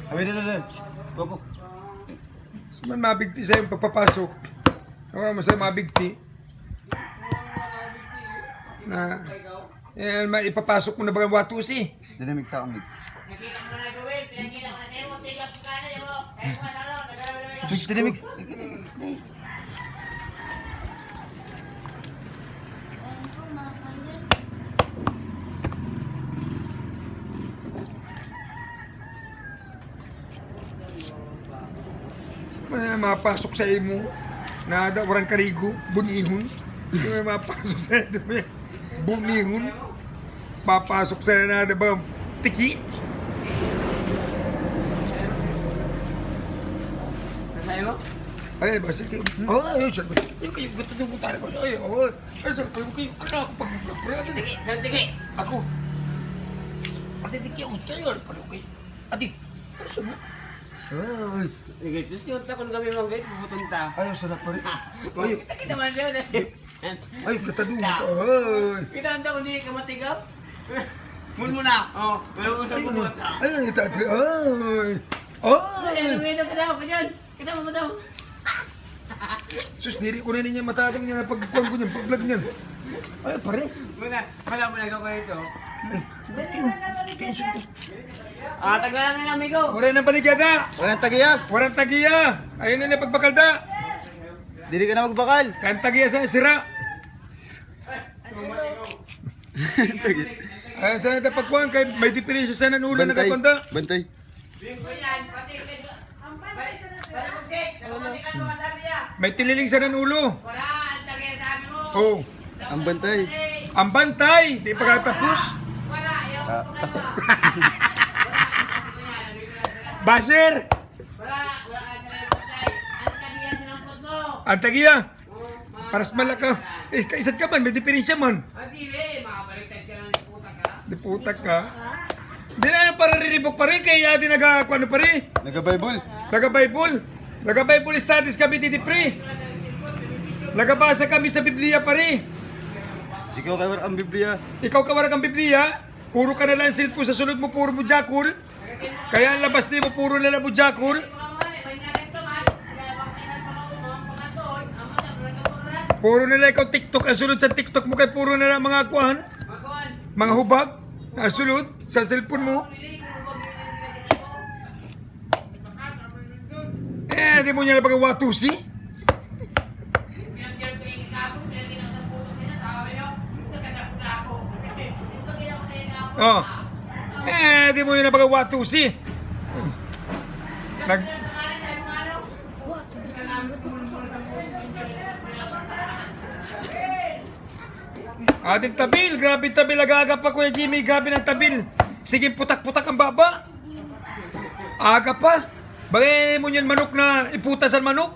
Abi na. Gopo. Man mabigti sa yung pagpapasok. Ako naman sa'yo mabigti. Na, ipapasok mo na ba ang watusi? Dynamic sa mix. Nakita mo na gawin, pinakita ko na sa'yo, tigap ka na, yabo. Kaya mo na lang, naglalawin Mix dynamic. Mapasok sa imo. Nada, warang karigo, bunihon. May mapasok sa imo. Bunihon. Papasok sa nada ba? Tiki. Nasa'yo mo? Ay, ba sige. Ay, sir. Yung kayo gata ng butana ko. Ay, sir, pero kayo ano ako pag-vlog. Tiki. Ako. Ate, tiki ako tayo. Pero kayo. Ate. Ay. Sige, terus yung takon kami mong gate, pupunta. Ayaw, sarap pa rin. Ayaw. Kita man siya. Ay, katadong ka. Ay. Kita ang takon hindi ka matigap. Mun mo na. Oh, may usap mo mo. Ay, ito. Ay. Ay. Ay, ka daw, kanyan. Kita mo daw. Sus, diri ko na niya matatong niya na pagkuhan ko niyan, pag-vlog niyan. Ay, pare. Wala mo na ko ito. Ay, ba't yun? Tagla lang ng amigo. Wala nang baligada. Walang tagiya. Walang tagiya. Ayun na pagbakalda. Dili ka na magbakal. Kaya tagiya sa sira. Ayun sa natin pagkuhan, kay may diferensya sa nanulo na kakonda. Bantay. May tililing sa nanulo. Wala, ang tagay sabi mo. Oh. Ang bantay. Ang bantay, di pa katapos. Wala, ayaw ko ka. Basir! Wala ang tagay. Ang tagay sinampot mo. Ang tagiya. Paras malaka. Isat ka man, may diferensya man. Dili, makabaliktad ka lang, puta ka. Di putak ka. Di na para riribok pa rin, kaya di nag-ano pa rin. Naga-Bible. Nag-Bible. Nag-Bible studies kami dito pre. Nagabasa kami sa Biblia pa rin. Ikaw kayo ang Biblia. Ikaw kawarag ang Biblia. Puro ka na lang cellphone sa sunod mo, puro mo jakul. Kaya ang labas ni mo, puro na lang mo jakul. Puro na lang ikaw TikTok. Ang sunod sa TikTok mo kay puro na lang mga kuhan. Mga hubag. Ang sunod sa cellphone mo. Di mo niya na pagkawatusi. Oh. Di mo yun na pagkawatusi. Nag... Ating tabil, grabe tabil, aga pa Kuya Jimmy, grabe ng tabil. Sige, putak-putak ang baba. Aga pa. Bagay mo niyan manok na iputasan manok.